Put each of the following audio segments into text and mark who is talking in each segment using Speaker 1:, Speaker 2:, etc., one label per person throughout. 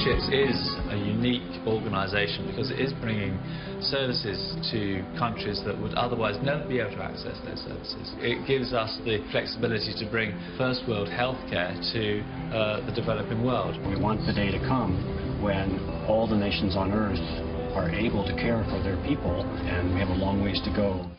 Speaker 1: Ships is a unique organisation because it is bringing services to countries that would otherwise never be able to access those services. It gives us the flexibility to bring first world healthcare to the developing world.
Speaker 2: We want the day to come when all the nations on Earth are able to care for their people, and we have a long ways to go.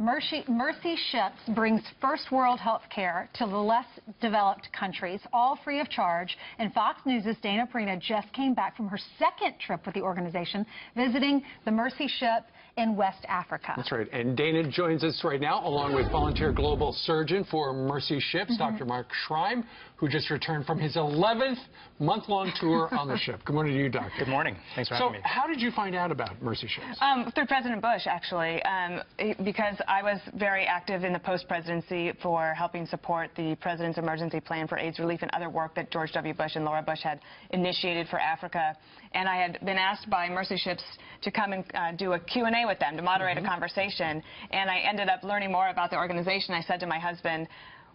Speaker 3: Mercy Ships brings first world health care to the less developed countries, all free of charge. And Fox News' Dana Perino just came back from her second trip with the organization, visiting the Mercy Ship in West Africa.
Speaker 4: That's right. And Dana joins us right now, along with volunteer global surgeon for Mercy Ships, Dr. Mark Schreim, who just returned from his 11th month-long tour on the ship. Good morning to you, Doctor.
Speaker 5: Good morning. Thanks for having me.
Speaker 4: So, how did you find out about Mercy Ships?
Speaker 6: Through President Bush, actually, because I was very active in the post-presidency for helping support the President's Emergency Plan for AIDS Relief and other work that George W. Bush and Laura Bush had initiated for Africa. And I had been asked by Mercy Ships to come and do a Q&A with them, to moderate a conversation. And I ended up learning more about the organization. I said to my husband,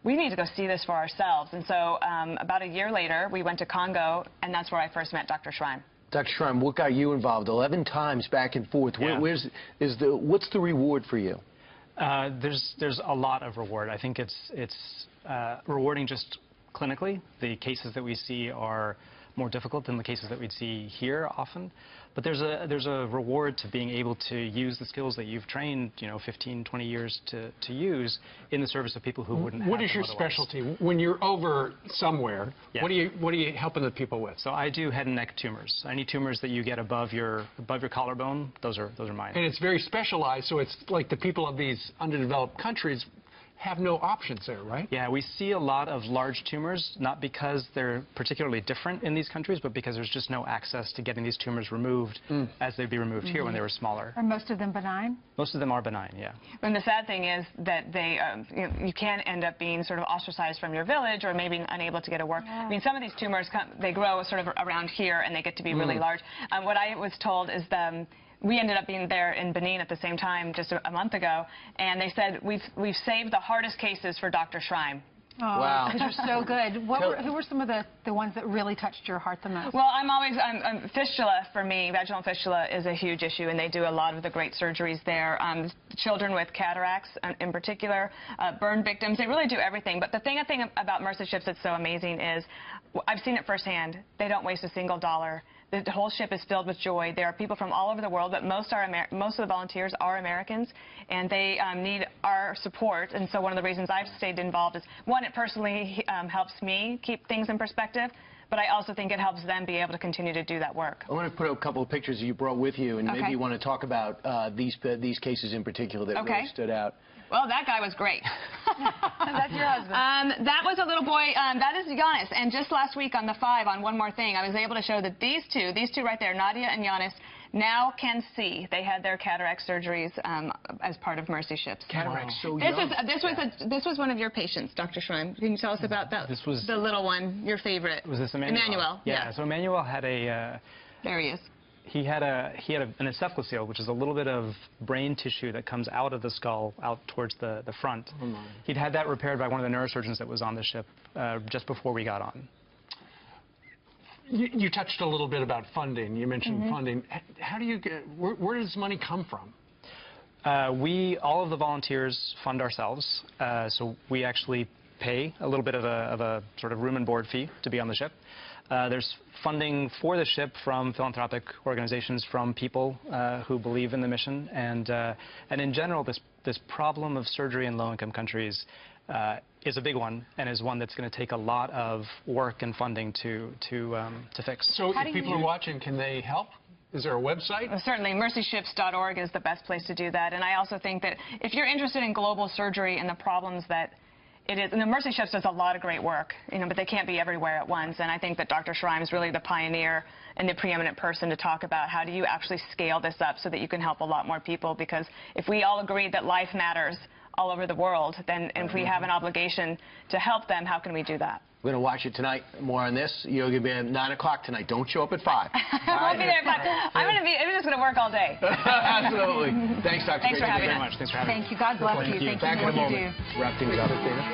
Speaker 6: we need to go see this for ourselves. And so about a year later, we went to Congo, and that's where I first met Dr. Schreim.
Speaker 7: Dr. Schreim, what got you involved? 11 times back and forth.
Speaker 5: Yeah.
Speaker 7: What's the reward for you?
Speaker 5: There's a lot of reward. I think it's rewarding just clinically. The cases that we see are more difficult than the cases that we'd see here often. But there's a reward to being able to use the skills that you've trained, 15, 20 years to use in the service of people who wouldn't have
Speaker 4: What is your
Speaker 5: otherwise.
Speaker 4: specialty? When you're over somewhere,
Speaker 5: Yeah.
Speaker 4: what are you helping the people with?
Speaker 5: So I do head and neck tumors. Any tumors that you get above your collarbone, those are mine.
Speaker 4: And it's very specialized, so it's like the people of these underdeveloped countries have no options there, right?
Speaker 5: Yeah, we see a lot of large tumors, not because they're particularly different in these countries, but because there's just no access to getting these tumors removed as they'd be removed here when they were smaller.
Speaker 3: Are most of them benign?
Speaker 5: Most of them are benign, yeah.
Speaker 6: And the sad thing is that they, you can end up being sort of ostracized from your village or maybe unable to get to work.
Speaker 3: Yeah.
Speaker 6: I mean, some of these tumors, they grow sort of around here and they get to be really large. What I was told is we ended up being there in Benin at the same time just a month ago, and they said, we've saved the hardest cases for Dr. Schreim.
Speaker 3: Oh,
Speaker 7: wow.
Speaker 3: Because you're so good. Who were some of the ones that really touched your heart the most?
Speaker 6: Well, fistula for me, vaginal fistula is a huge issue, and they do a lot of the great surgeries there. Children with cataracts in particular, burn victims, they really do everything. But the thing about Mercy Ships that's so amazing is, I've seen it firsthand, they don't waste a single dollar. The whole ship is filled with joy. There are people from all over the world, but most of the volunteers are Americans, and they need our support. And so one of the reasons I've stayed involved is, one, it personally helps me keep things in perspective, but I also think it helps them be able to continue to do that work.
Speaker 7: I want to put a couple of pictures that you brought with you, and maybe you want to talk about these cases in particular that really stood out.
Speaker 6: Well, that guy was great.
Speaker 3: That's your husband.
Speaker 6: That was a little boy, that is Giannis. And just last week on the 5, on One More Thing, I was able to show that these two right there, Nadia and Giannis, now can see. They had their cataract surgeries as part of Mercy Ships.
Speaker 7: Cataracts so young.
Speaker 6: This was one of your patients, Dr. Schreim. Can you tell us about that?
Speaker 5: This was
Speaker 6: the little one, your favorite.
Speaker 5: Was this Emmanuel?
Speaker 6: Emmanuel,
Speaker 5: yeah. So Emmanuel had a...
Speaker 6: there he is.
Speaker 5: He had an encephalocele, which is a little bit of brain tissue that comes out of the skull, out towards the front. He'd had that repaired by one of the neurosurgeons that was on the ship just before we got on.
Speaker 4: You touched a little bit about funding. You mentioned funding. How do you get? Where does money come from?
Speaker 5: All of the volunteers fund ourselves, so we actually pay a little bit of a sort of room and board fee to be on the ship. There's funding for the ship from philanthropic organizations, from people who believe in the mission, and in general, this problem of surgery in low-income countries is a big one, and is one that's going to take a lot of work and funding to fix.
Speaker 4: So if people are watching, can they help? Is there a website?
Speaker 6: Well, certainly, mercyships.org is the best place to do that. And I also think that if you're interested in global surgery and the problems that it is, and the Mercy Ships does a lot of great work, but they can't be everywhere at once. And I think that Dr. Schreim is really the pioneer and the preeminent person to talk about how do you actually scale this up so that you can help a lot more people. Because if we all agree that life matters all over the world, then if we have an obligation to help them, how can we do that?
Speaker 7: We're going to watch it tonight. More on this. You're going to be at 9 o'clock tonight. Don't show up at 5.
Speaker 6: I won't be there at 5. I'm just going to work all day.
Speaker 7: Absolutely. Thanks, Dr.
Speaker 6: Thanks for having us.
Speaker 5: Thank you very much. Thanks for having me.
Speaker 3: Thank you. God bless you. Thank you
Speaker 7: Back
Speaker 3: for
Speaker 7: in a
Speaker 3: what you
Speaker 7: moment.
Speaker 3: do.
Speaker 7: Wrap things up.